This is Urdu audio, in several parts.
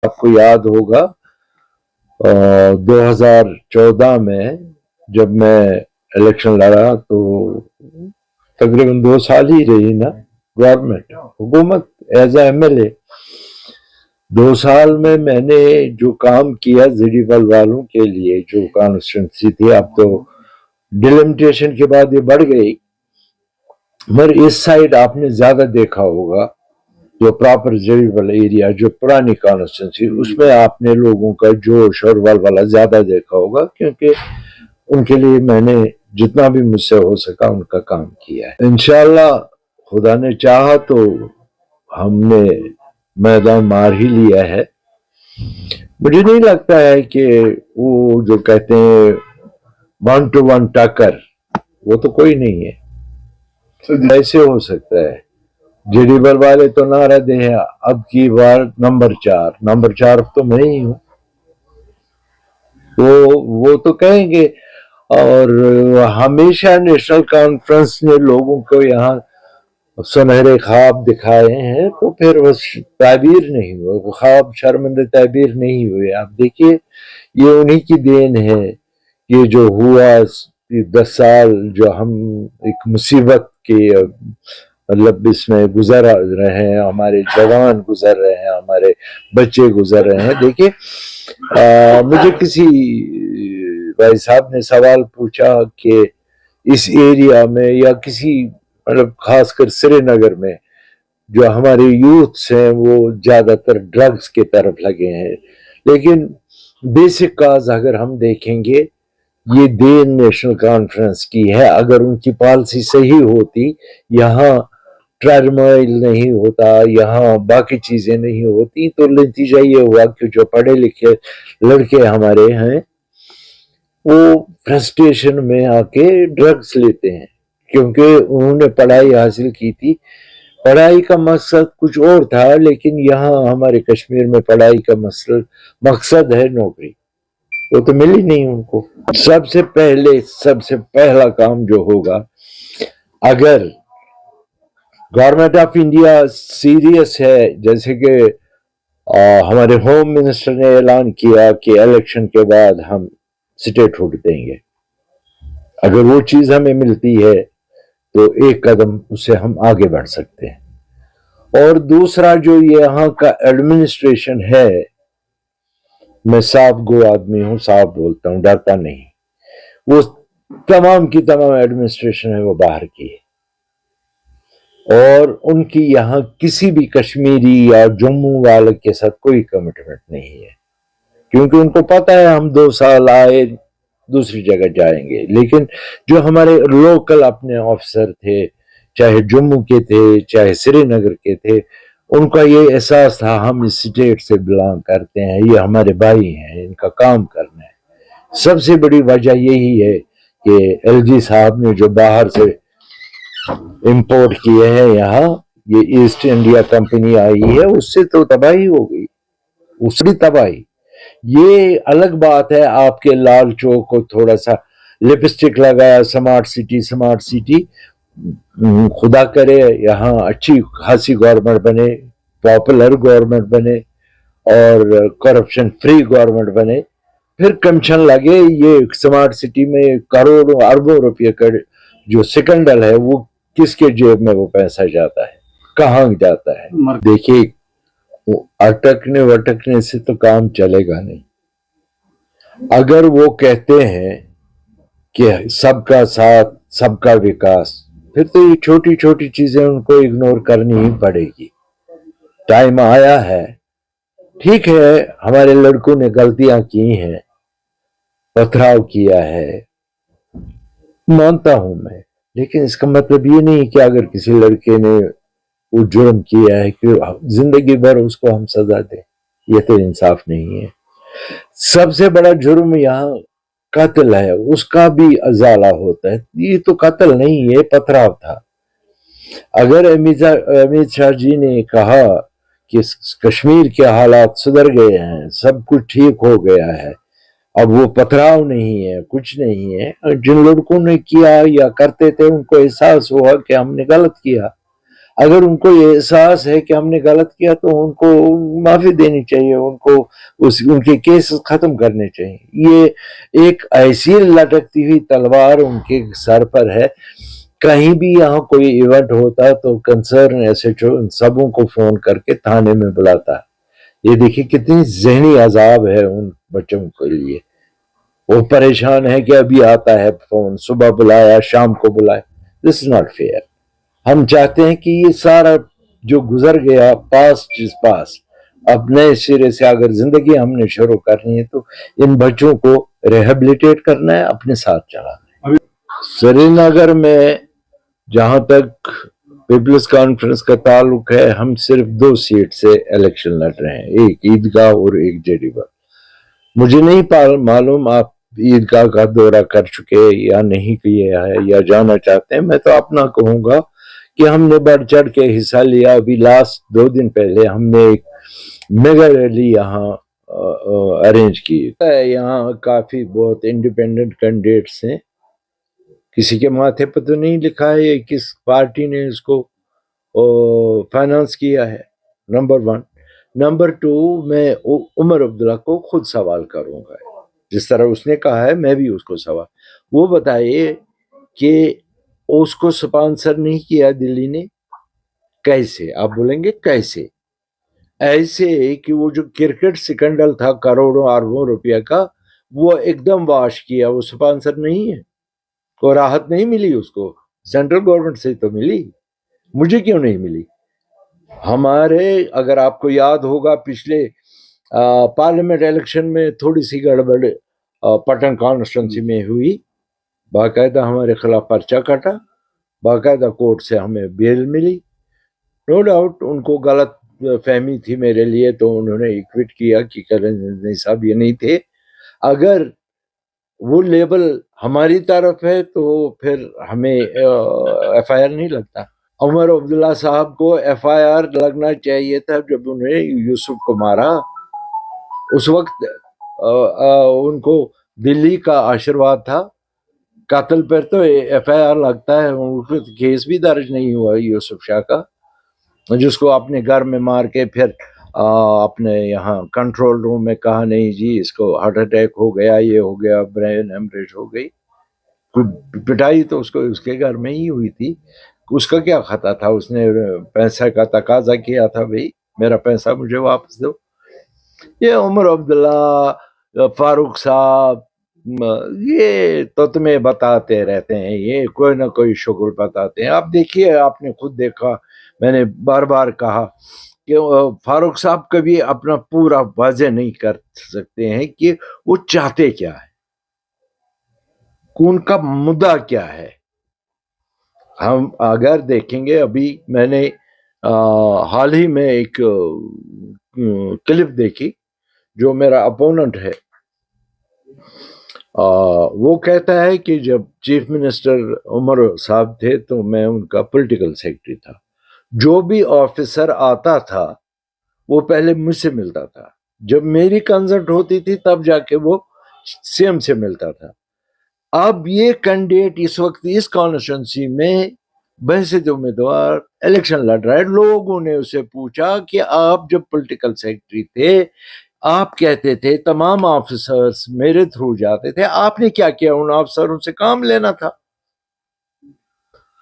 آپ کو یاد ہوگا 2014 میں جب میں الیکشن لڑا تو تقریباً 2 سال ہی رہی نا گورنمنٹ حکومت as a M L A. 2 سال میں نے جو کام کیا زیڈیبل والوں کے لیے جو کانسٹیٹنسی تھی، اب تو ڈیلیمیٹیشن کے بعد یہ بڑھ گئی، مگر اس سائڈ آپ نے زیادہ دیکھا ہوگا جو پراپر زیڈیبل ایریا جو پرانی کانسٹیٹنسی، اس میں آپ نے لوگوں کا جوش اور ولولہ زیادہ دیکھا ہوگا، کیونکہ ان کے لیے میں نے جتنا بھی مجھ سے ہو سکا ان کا کام کیا ہے. انشاءاللہ خدا نے چاہا تو ہم نے میدان مار ہی لیا ہے. مجھے نہیں لگتا ہے کہ وہ جو کہتے ہیں 1 to 1 ٹکر، وہ تو کوئی نہیں ہے. ایسے ہو سکتا ہے جیڈیبل والے تو نعرہ دے ہیں اب کی بار نمبر 4 تو میں ہی ہوں، وہ تو کہیں گے. اور ہمیشہ نیشنل کانفرنس نے لوگوں کو یہاں سنہرے خواب دکھائے ہیں، تو پھر وہ تعبیر نہیں ہوئے، وہ خواب شرمندہ تعبیر نہیں ہوئے. آپ دیکھیے یہ انہی کی دین ہے، یہ جو ہوا 10 سال جو ہم ایک مصیبت کے مطلب اس میں گزر رہے ہیں، ہمارے جوان گزر رہے ہیں، ہمارے بچے گزر رہے ہیں. دیکھیے مجھے کسی بھائی صاحب نے سوال پوچھا کہ اس ایریا میں یا کسی مطلب خاص کر سری نگر میں جو ہمارے یوتھس ہیں وہ زیادہ تر ڈرگز کی طرف لگے ہیں، لیکن بیسک کاز اگر ہم دیکھیں گے یہ دین نیشنل کانفرنس کی ہے. اگر ان کی پالیسی صحیح ہوتی، یہاں ٹرمائل نہیں ہوتا، یہاں باقی چیزیں نہیں ہوتی، تو نتیجہ یہ ہوا کہ جو پڑھے لکھے لڑکے ہمارے ہیں وہ فرسٹریشن میں آ کے ڈرگز لیتے ہیں، کیونکہ انہوں نے پڑھائی حاصل کی تھی. پڑھائی کا مقصد کچھ اور تھا، لیکن یہاں ہمارے کشمیر میں پڑھائی کا مقصد ہے نوکری، وہ تو ملی نہیں ان کو. سب سے پہلا کام جو ہوگا، اگر گورنمنٹ آف انڈیا سیریس ہے، جیسے کہ ہمارے ہوم منسٹر نے اعلان کیا کہ الیکشن کے بعد ہم سٹیٹ ہوڈ دیں گے، اگر وہ چیز ہمیں ملتی ہے تو ایک قدم اس سے ہم آگے بڑھ سکتے ہیں. اور دوسرا جو یہاں کا ایڈمنسٹریشن ہے، میں صاف گو آدمی ہوں، صاف بولتا ہوں، ڈرتا نہیں. وہ تمام کی تمام ایڈمنسٹریشن ہے وہ باہر کی ہے، اور ان کی یہاں کسی بھی کشمیری یا جموں والے کے ساتھ کوئی کمٹمنٹ نہیں ہے، کیونکہ ان کو پتا ہے ہم 2 سال آئے دوسری جگہ جائیں گے. لیکن جو ہمارے لوکل اپنے آفیسر تھے، چاہے جموں کے تھے چاہے سری نگر کے تھے، ان کا یہ احساس تھا ہم اس اسٹیٹ سے بلانگ کرتے ہیں، یہ ہمارے بھائی ہیں، ان کا کام کرنا ہے. سب سے بڑی وجہ یہی ہے کہ ایل جی صاحب نے جو باہر سے امپورٹ کیے ہیں یہاں، یہ ایسٹ انڈیا کمپنی آئی ہے، اس سے تو تباہی ہو گئی، اس کی تباہی. یہ الگ بات ہے آپ کے لال چوک کو تھوڑا سا لپسٹک لگایا سمارٹ سٹی، خدا کرے یہاں اچھی خاصی گورنمنٹ بنے، پاپولر گورنمنٹ بنے اور کرپشن فری گورنمنٹ بنے، پھر کمیشن لگے. یہ سمارٹ سٹی میں کروڑوں اربوں روپے کا جو سکنڈل ہے وہ کس کے جیب میں وہ پیسہ جاتا ہے، کہاں جاتا ہے؟ دیکھیے اٹکنے وٹکنے سے تو کام چلے گا نہیں. اگر وہ کہتے ہیں کہ سب کا ساتھ سب کا وکاس، پھر تو یہ چھوٹی چھوٹی چیزیں ان کو اگنور کرنی ہی پڑے گی. ٹائم آیا ہے، ٹھیک ہے ہمارے لڑکوں نے غلطیاں کی ہیں، پتھراؤ کیا ہے، مانتا ہوں میں، لیکن اس کا مطلب یہ نہیں کہ اگر کسی لڑکے نے وہ جرم کیا ہے کہ زندگی بھر اس کو ہم سزا دیں، یہ تو انصاف نہیں ہے. سب سے بڑا جرم یہاں قتل ہے، اس کا بھی ازالہ ہوتا ہے. یہ تو قتل نہیں، یہ پتھراؤ تھا. اگر امت شاہ جی نے کہا کہ کشمیر کے حالات سدھر گئے ہیں، سب کچھ ٹھیک ہو گیا ہے، اب وہ پتھراؤ نہیں ہے، کچھ نہیں ہے، جن لڑکوں نے کیا یا کرتے تھے ان کو احساس ہوا کہ ہم نے غلط کیا. اگر ان کو یہ احساس ہے کہ ہم نے غلط کیا تو ان کو معافی دینی چاہیے، ان کو ان کے کیس ختم کرنے چاہیے۔ یہ ایک ایسی لٹکتی ہوئی تلوار ان کے سر پر ہے، کہیں بھی یہاں کوئی ایونٹ ہوتا تو کنسرن ایس ایچ او ان سبوں کو فون کر کے تھانے میں بلاتا ہے۔ یہ دیکھیں کتنی ذہنی عذاب ہے ان بچوں کے لیے، وہ پریشان ہے کہ ابھی آتا ہے فون، صبح بلایا شام کو بلایا۔ دس از ناٹ فیئر۔ ہم چاہتے ہیں کہ یہ سارا جو گزر گیا پاسٹ از پاسٹ، اب نئے سرے سے اگر زندگی ہم نے شروع کرنی ہے تو ان بچوں کو ریہیبلیٹیٹ کرنا ہے، اپنے ساتھ چلانا ہے۔ سری نگر میں جہاں تک پیپلز کانفرنس کا تعلق ہے، ہم صرف 2 سیٹ سے الیکشن لڑ رہے ہیں، ایک عیدگاہ اور ایک جیڈی بل۔ مجھے نہیں معلوم آپ عیدگاہ کا دورہ کر چکے یا نہیں کیا ہے یا جانا چاہتے ہیں۔ میں تو اپنا کہوں گا کہ ہم نے بڑھ چڑھ کے حصہ لیا۔ ابھی لاسٹ 2 دن پہلے ہم نے ایک میگا ریلی یہاں ارینج کی۔ یہاں کافی بہت انڈیپینڈنٹ کینڈیڈیٹس ہیں، کسی کے ماتھے پہ تو نہیں لکھا ہے کس پارٹی نے اس کو فائنانس کیا ہے، نمبر 1۔ نمبر 2، میں عمر عبداللہ کو خود سوال کروں گا، جس طرح اس نے کہا ہے میں بھی اس کو سوال، وہ بتائیے کہ اس کو سپانسر نہیں کیا دلی نے، کیسے؟ آپ بولیں گے کیسے؟ ایسے کہ وہ جو کرکٹ سکنڈل تھا کروڑوں اربوں روپیہ کا، وہ ایک دم واش کیا، وہ سپانسر نہیں ہے، کوئی راحت نہیں ملی اس کو، سینٹرل گورنمنٹ سے تو ملی، مجھے کیوں نہیں ملی؟ ہمارے اگر آپ کو یاد ہوگا پچھلے پارلیمنٹ الیکشن میں تھوڑی سی گڑبڑ پٹن کانسٹیچوئنسی میں ہوئی، باقاعدہ ہمارے خلاف پرچہ کٹا، باقاعدہ کورٹ سے ہمیں بیل ملی۔ نو ڈاؤٹ ان کو غلط فہمی تھی میرے لیے تو انہوں نے ایکوٹ کیا کہ کرن صاحب یہ نہیں تھے۔ اگر وہ لیبل ہماری طرف ہے تو پھر ہمیں ایف آئی آر نہیں لگتا۔ عمر عبداللہ صاحب کو ایف آئی آر لگنا چاہیے تھا جب انہیں یوسف کو مارا، اس وقت ان کو دلی کا آشیرواد تھا، قتل پر تو ایف آئی آر لگتا ہے، ان کو کیس بھی درج نہیں ہوا یوسف شاہ کا، جس کو اپنے گھر میں مار کے پھر اپنے یہاں کنٹرول روم میں کہا نہیں جی اس کو ہارٹ اٹیک ہو گیا، یہ ہو گیا، برین ہیمریج ہو گئی۔ پٹائی تو اس کو اس کے گھر میں ہی ہوئی تھی، اس کا کیا خطا تھا؟ اس نے پیسہ کا تقاضا کیا تھا، بھئی میرا پیسہ مجھے واپس دو۔ یہ عمر عبداللہ، فاروق صاحب، یہ تو تمہیں بتاتے رہتے ہیں، یہ کوئی نہ کوئی شغل بتاتے ہیں۔ آپ دیکھیے، آپ نے خود دیکھا، میں نے بار بار کہا کہ فاروق صاحب کبھی اپنا پورا واضح نہیں کر سکتے ہیں کہ وہ چاہتے کیا ہے، ان کا مدعا کیا ہے۔ ہم اگر دیکھیں گے، ابھی میں نے حال ہی میں ایک کلپ دیکھی، جو میرا اپوننٹ ہے وہ کہتا ہے کہ جب چیف منسٹر عمر صاحب تھے تو میں ان کا پولیٹیکل سیکرٹری تھا، جو بھی آفیسر آتا تھا وہ پہلے مجھ سے ملتا تھا، جب میری کنسلٹ ہوتی تھی تب جا کے وہ سی ایم سے ملتا تھا۔ اب یہ کینڈیڈیٹ اس وقت اس کانسٹیچوئنسی میں بحثیت امیدوار الیکشن لڑ رہا ہے۔ لوگوں نے اسے پوچھا کہ آپ جب پولیٹیکل سیکرٹری تھے، آپ کہتے تھے تمام آفیسرز میرے تھرو جاتے تھے، آپ نے کیا کیا؟ ان آفیسروں سے کام لینا تھا۔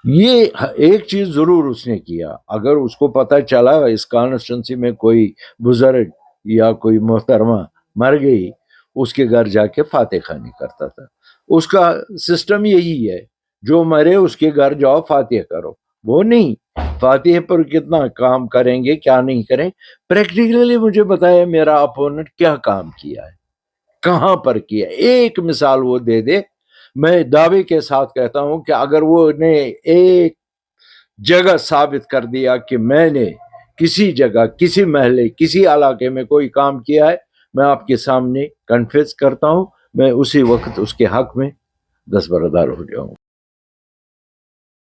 یہ ایک چیز ضرور اس نے کیا، اگر اس کو پتہ چلا اس کانسٹیچوئنسی میں کوئی بزرگ یا کوئی محترمہ مر گئی، اس کے گھر جا کے فاتح خوانی کرتا تھا۔ اس کا سسٹم یہی ہے، جو مرے اس کے گھر جاؤ فاتح کرو، وہ نہیں فاتح پر کتنا کام کریں گے کیا نہیں کریں۔ پریکٹیکلی مجھے بتایا میرا اپوننٹ کیا کام کیا ہے، کہاں پر کیا، ایک مثال وہ دے دے۔ میں دعوے کے ساتھ کہتا ہوں کہ اگر وہ نے ایک جگہ ثابت کر دیا کہ میں نے کسی جگہ، کسی محلے، کسی علاقے میں کوئی کام کیا ہے، میں آپ کے سامنے کنفیس کرتا ہوں، میں اسی وقت اس کے حق میں دستبردار ہو جاؤں۔